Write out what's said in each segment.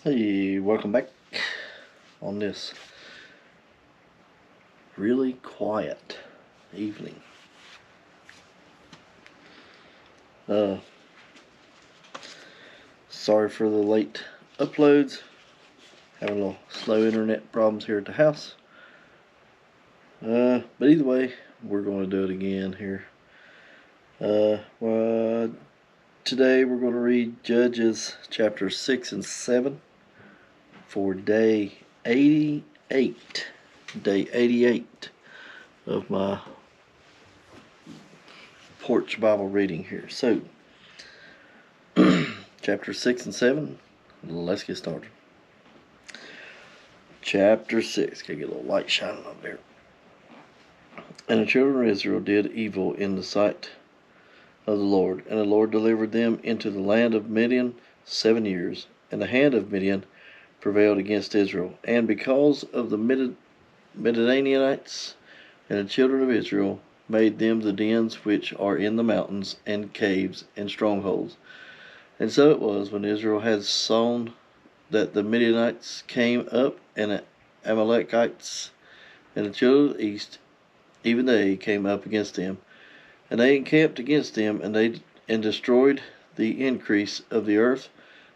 Hey, welcome back on this really quiet evening. Sorry for the late uploads. Having a little slow internet problems here at the house. But either way, we're going to do it again here. Today we're going to read Judges chapters 6 and 7 for day 88. Day 88 of my Porch Bible Reading here. So, chapter 6 and 7, let's get started. Chapter 6, gotta get a little light shining on there. And the children of Israel did evil in the sight of the Lord, and the Lord delivered them into the land of Midian 7 years, and the hand of Midian prevailed against Israel. And because of the Midianites, and the children of Israel made them the dens which are in the mountains, and caves, and strongholds. And so it was, when Israel had sown, that the Midianites came up, and the Amalekites, and the children of the east, even they came up against them. And they encamped against them, and destroyed the increase of the earth,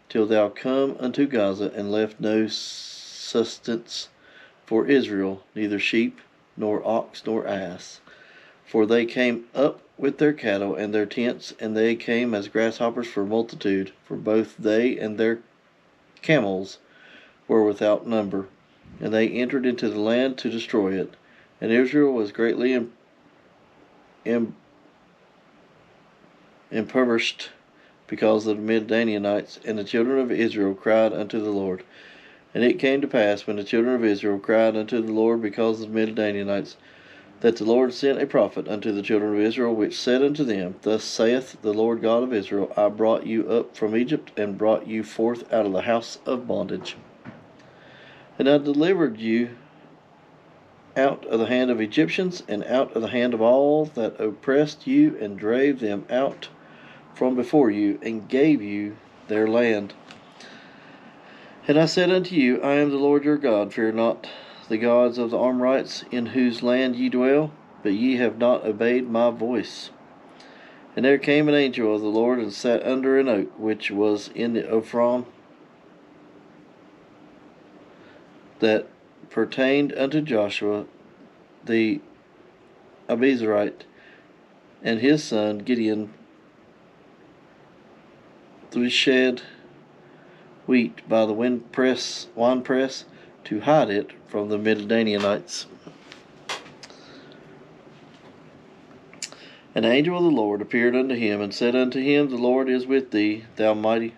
till thou come unto Gaza, and left no sustenance for Israel, neither sheep, nor ox, nor ass. For they came up with their cattle and their tents, and they came as grasshoppers for multitude, for both they and their camels were without number. And they entered into the land to destroy it. And Israel was greatly impoverished because of the Midianites, and the children of Israel cried unto the Lord. And it came to pass, when the children of Israel cried unto the Lord because of the Midianites, that the Lord sent a prophet unto the children of Israel, which said unto them, Thus saith the Lord God of Israel, I brought you up from Egypt, and brought you forth out of the house of bondage. And I delivered you out of the hand of Egyptians, and out of the hand of all that oppressed you, and drave them out from before you, and gave you their land. And I said unto you, I am the Lord your God, fear not the gods of the Amorites, in whose land ye dwell, but ye have not obeyed my voice. And there came an angel of the Lord, and sat under an oak which was in the Ephraim, that pertained unto Joshua the Abiezrite, and his son Gideon threshed wheat by the winepress, to hide it from the Midianites. And the angel of the Lord appeared unto him, and said unto him, The Lord is with thee, thou mighty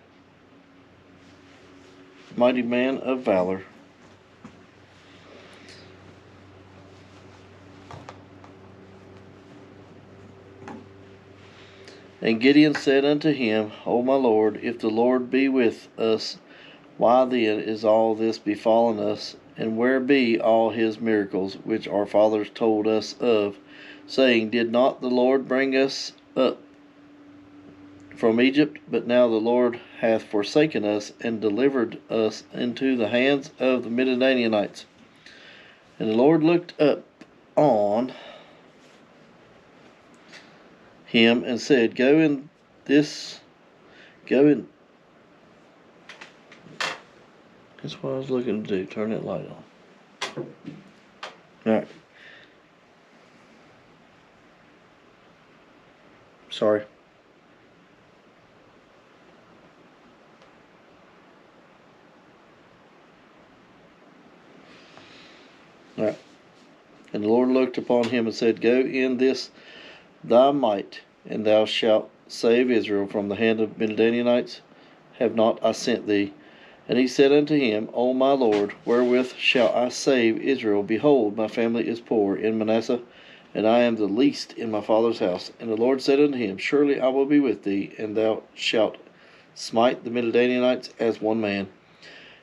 man of valor. And Gideon said unto him, O my Lord, if the Lord be with us, why then is all this befallen us? And where be all his miracles, which our fathers told us of, saying, Did not the Lord bring us up from Egypt? But now the Lord hath forsaken us, and delivered us into the hands of the Midianites. And the Lord looked up on him, and said, Go in. That's what I was looking to do. Turn that light on. Alright. Sorry. Alright. And the Lord looked upon him, and said, Go in this thy might, and thou shalt save Israel from the hand of Midianites. Have not I sent thee? And he said unto him, O my Lord, wherewith shall I save Israel? Behold, my family is poor in Manasseh, and I am the least in my father's house. And the Lord said unto him, Surely I will be with thee, and thou shalt smite the Midianites as one man.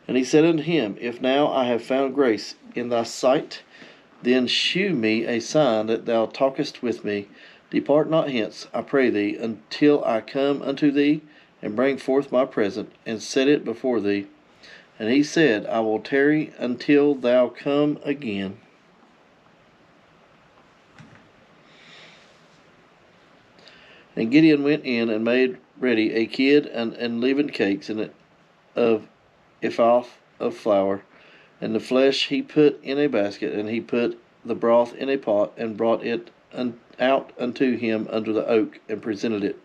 And he said unto him, If now I have found grace in thy sight, then shew me a sign that thou talkest with me. Depart not hence, I pray thee, until I come unto thee, and bring forth my present, and set it before thee. And he said, I will tarry until thou come again. And Gideon went in and made ready a kid and unleavened cakes of ephah of flour. And the flesh he put in a basket, and he put the broth in a pot, and brought it out unto him under the oak, and presented it.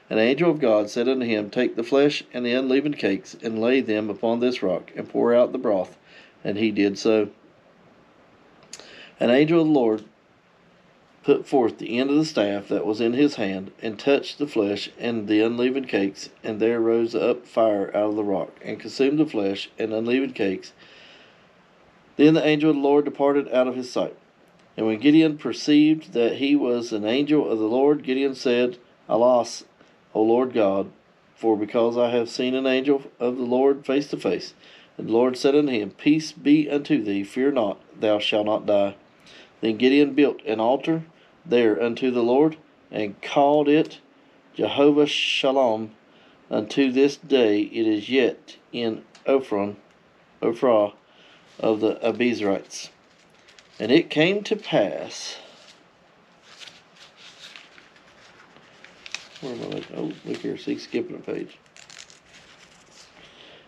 An angel of God said unto him, Take the flesh and the unleavened cakes, and lay them upon this rock, and pour out the broth. And he did so. An angel of the Lord put forth the end of the staff that was in his hand, and touched the flesh and the unleavened cakes, and there rose up fire out of the rock, and consumed the flesh and unleavened cakes. Then the angel of the Lord departed out of his sight. And when Gideon perceived that he was an angel of the Lord, Gideon said, Alas, O Lord God, for because I have seen an angel of the Lord face to face. And the Lord said unto him, Peace be unto thee, fear not, thou shalt not die. Then Gideon built an altar there unto the Lord, and called it Jehovah Shalom. Unto this day it is yet in Ophrah of the Abiezrites. And it came to pass. Where am I? Oh, look here. See, skipping a page.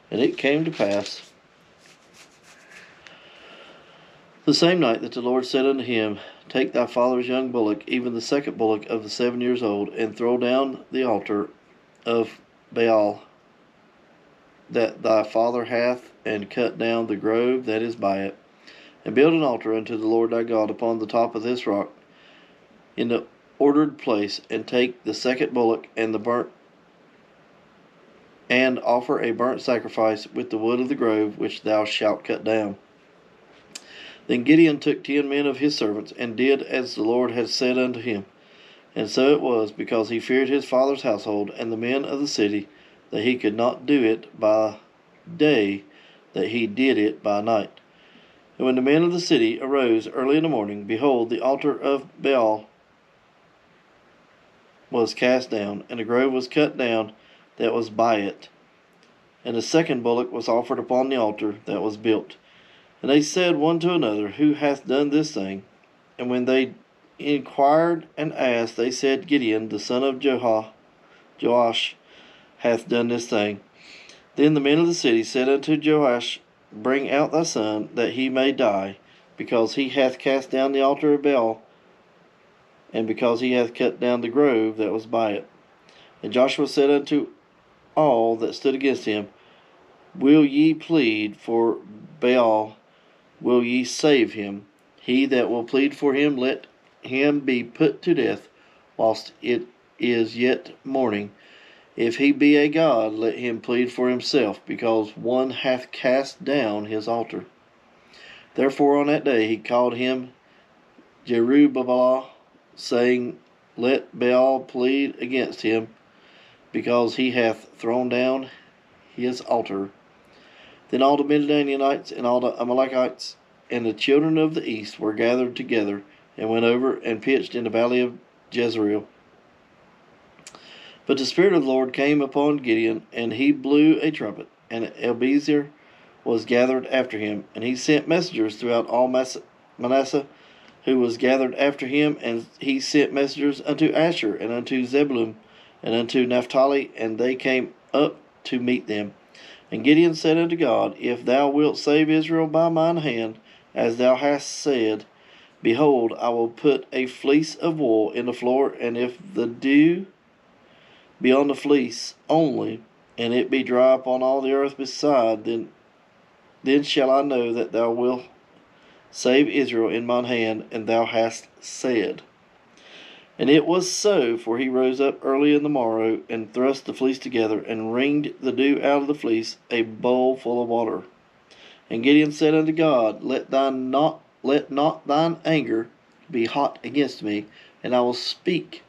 And it came to pass the same night that the Lord said unto him, Take thy father's young bullock, even the second bullock of the 7 years old, and throw down the altar of Baal that thy father hath, and cut down the grove that is by it, and build an altar unto the Lord thy God upon the top of this rock, in the ordered place, and take the second bullock and offer a burnt sacrifice with the wood of the grove which thou shalt cut down. Then Gideon took 10 men of his servants, and did as the Lord had said unto him. And so it was, because he feared his father's household and the men of the city, that he could not do it by day, that he did it by night. And when the men of the city arose early in the morning, behold, the altar of Baal was cast down, and the grove was cut down that was by it. And the second bullock was offered upon the altar that was built. And they said one to another, Who hath done this thing? And when they inquired and asked, they said, Gideon, the son of Joash, hath done this thing. Then the men of the city said unto Joash, Bring out thy son, that he may die, because he hath cast down the altar of Baal, and because he hath cut down the grove that was by it. And Joshua said unto all that stood against him, Will ye plead for Baal? Will ye save him? He that will plead for him, let him be put to death whilst it is yet morning. If he be a god, let him plead for himself, because one hath cast down his altar. Therefore on that day he called him Jerubbaal, saying, Let Baal plead against him, because he hath thrown down his altar. Then all the Midianites and all the Amalekites and the children of the east were gathered together, and went over and pitched in the valley of Jezreel. But the Spirit of the Lord came upon Gideon, and he blew a trumpet, and Abiezer was gathered after him. And he sent messengers throughout all Manasseh, who was gathered after him, and he sent messengers unto Asher, and unto Zebulun, and unto Naphtali, and they came up to meet them. And Gideon said unto God, If thou wilt save Israel by mine hand, as thou hast said, behold, I will put a fleece of wool in the floor, and if the dew be on the fleece only, and it be dry upon all the earth beside, then shall I know that thou wilt save Israel in mine hand, and thou hast said. And it was so, for he rose up early in the morrow, and thrust the fleece together, and wringed the dew out of the fleece, a bowl full of water. And Gideon said unto God, Let not thine anger be hot against me, and I will speak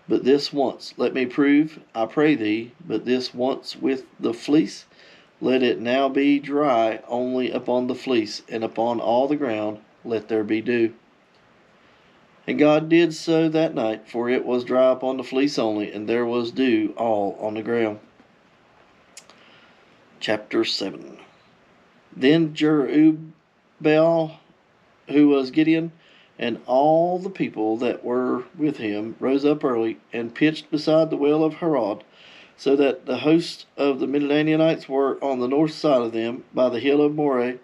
but this once. Let me prove, I pray thee, but this once with the fleece. Let it now be dry only upon the fleece, and upon all the ground let there be dew. And God did so that night, for it was dry upon the fleece only, and there was dew all on the ground. Chapter 7. Then Jerubbaal, who was Gideon, and all the people that were with him rose up early and pitched beside the well of Harod, so that the host of the Midianites were on the north side of them by the hill of Moreh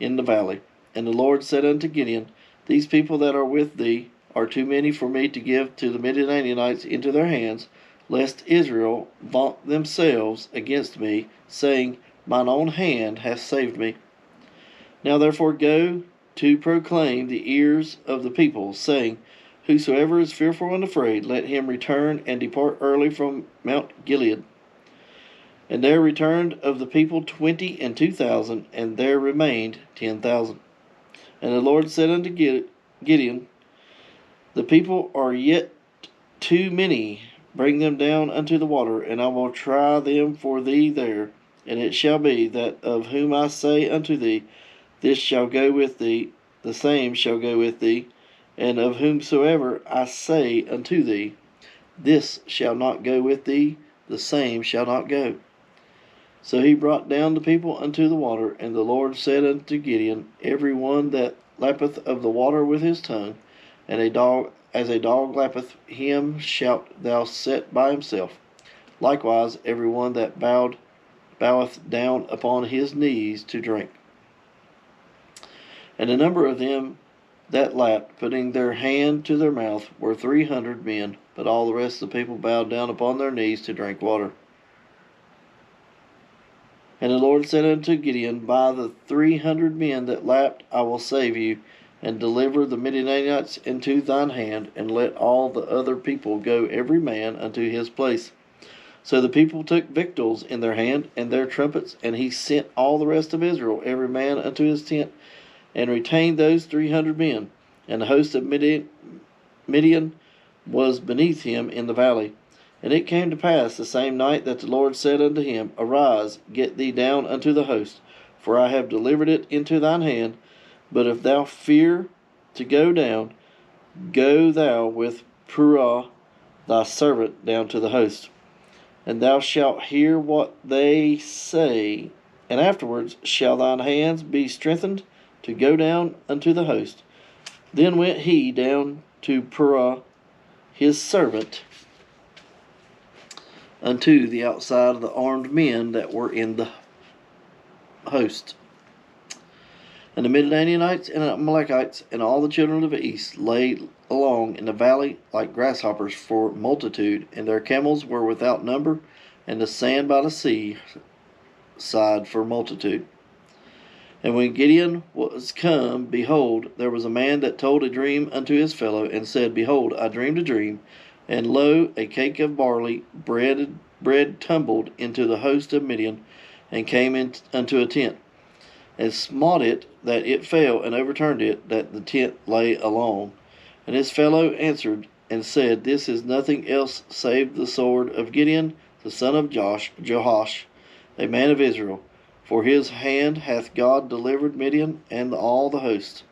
in the valley. And the Lord said unto Gideon, These people that are with thee are too many for me to give to the Midianites into their hands, lest Israel vaunt themselves against me, saying, Mine own hand hath saved me. Now therefore go to proclaim the ears of the people, saying, Whosoever is fearful and afraid, let him return and depart early from Mount Gilead. And there returned of the people 22,000, and there remained 10,000. And the Lord said unto Gideon, The people are yet too many. Bring them down unto the water, and I will try them for thee there. And it shall be that of whom I say unto thee, This shall go with thee, the same shall go with thee. And of whomsoever I say unto thee, This shall not go with thee, the same shall not go. So he brought down the people unto the water, and the Lord said unto Gideon, Every one that lappeth of the water with his tongue, and as a dog lappeth, him shalt thou set by himself. Likewise every one that boweth down upon his knees to drink. And the number of them that lapped, putting their hand to their mouth, were 300 men, but all the rest of the people bowed down upon their knees to drink water. And the Lord said unto Gideon, By the 300 men that lapped I will save you, and deliver the Midianites into thine hand, and let all the other people go every man unto his place. So the people took victuals in their hand, and their trumpets, and he sent all the rest of Israel, every man unto his tent, and retained those 300 men. And the host of Midian was beneath him in the valley. And it came to pass the same night that the Lord said unto him, Arise, get thee down unto the host, for I have delivered it into thine hand. But if thou fear to go down, go thou with Purah thy servant down to the host. And thou shalt hear what they say, and afterwards shall thine hands be strengthened to go down unto the host. Then went he down to Purah his servant unto the outside of the armed men that were in the host. And the Midianites and the Amalekites and all the children of the east lay along in the valley like grasshoppers for multitude, and their camels were without number, and the sand by the sea side for multitude. And when Gideon was come, behold, there was a man that told a dream unto his fellow, and said, Behold, I dreamed a dream, and lo, a cake of barley bread tumbled into the host of Midian, and came unto a tent, and smote it, that it fell, and overturned it, that the tent lay along. And his fellow answered and said, This is nothing else save the sword of Gideon, the son of Joash, a man of Israel. For his hand hath God delivered Midian and all the host.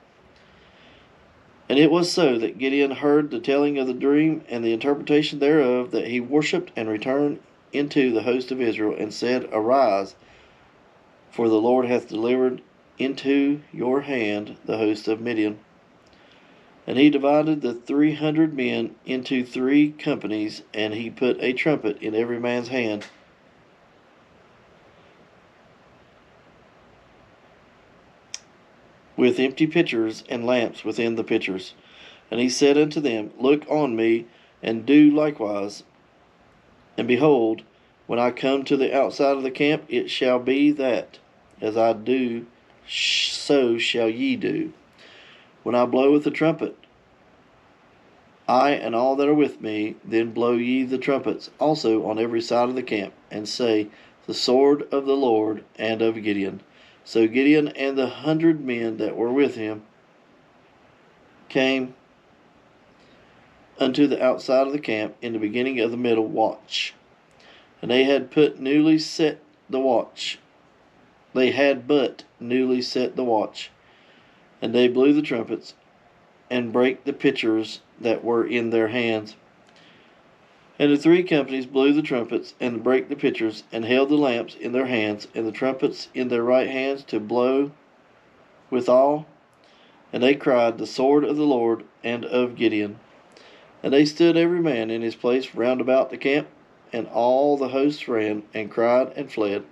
And it was so that Gideon heard the telling of the dream and the interpretation thereof, that he worshipped and returned into the host of Israel, and said, Arise, for the Lord hath delivered into your hand the host of Midian. And he divided the 300 men into 3 companies, and he put a trumpet in every man's hand. With empty pitchers and lamps within the pitchers. And he said unto them, Look on me, and do likewise. And behold, when I come to the outside of the camp, it shall be that, as I do, so shall ye do. When I blow with the trumpet, I and all that are with me, then blow ye the trumpets also on every side of the camp, and say, The sword of the Lord and of Gideon. So Gideon and the 100 men that were with him came unto the outside of the camp in the beginning of the middle watch. And they had but newly set the watch. And they blew the trumpets, and brake the pitchers that were in their hands. And the three companies blew the trumpets, and brake the pitchers, and held the lamps in their hands, and the trumpets in their right hands to blow withal. And they cried, The sword of the Lord and of Gideon. And they stood every man in his place round about the camp, and all the hosts ran, and cried, and fled.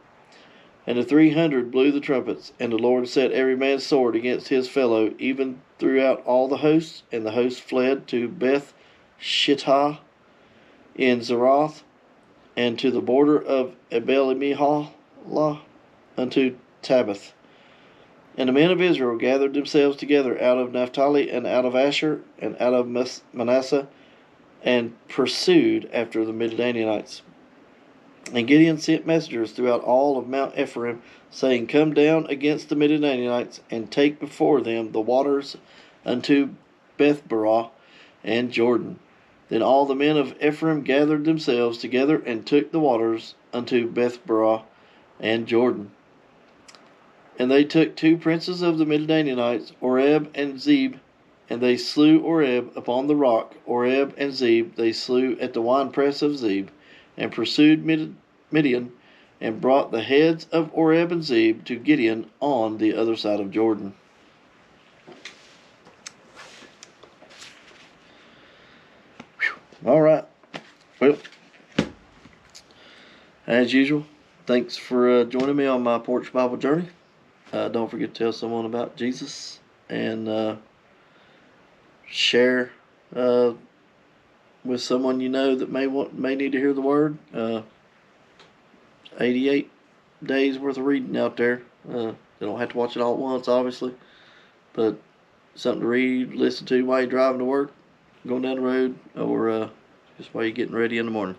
And the 300 blew the trumpets, and the Lord set every man's sword against his fellow, even throughout all the hosts, and the hosts fled to Beth Shittah in Zeroth, and to the border of Abel-Meholah, unto Tabbath. And the men of Israel gathered themselves together out of Naphtali, and out of Asher, and out of Manasseh, and pursued after the Midianites. And Gideon sent messengers throughout all of Mount Ephraim, saying, Come down against the Midianites, and take before them the waters unto Bethbarah and Jordan. Then all the men of Ephraim gathered themselves together, and took the waters unto Bethbarah and Jordan. And they took 2 princes of the Midianites, Oreb and Zeb, and they slew Oreb upon the rock. Oreb and Zeb they slew at the winepress of Zeb, and pursued Midian, and brought the heads of Oreb and Zeb to Gideon on the other side of Jordan. All right. Well, as usual, thanks for joining me on my Porch Bible journey. Don't forget to tell someone about Jesus, and share with someone you know that may need to hear the word. 88 days worth of reading out there. You don't have to watch it all at once, obviously, but something to read, listen to while you're driving to work, going down the road, or just while you're getting ready in the morning.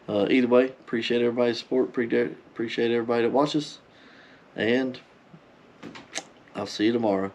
Either way, appreciate everybody's support. Appreciate everybody that watches, and I'll see you tomorrow.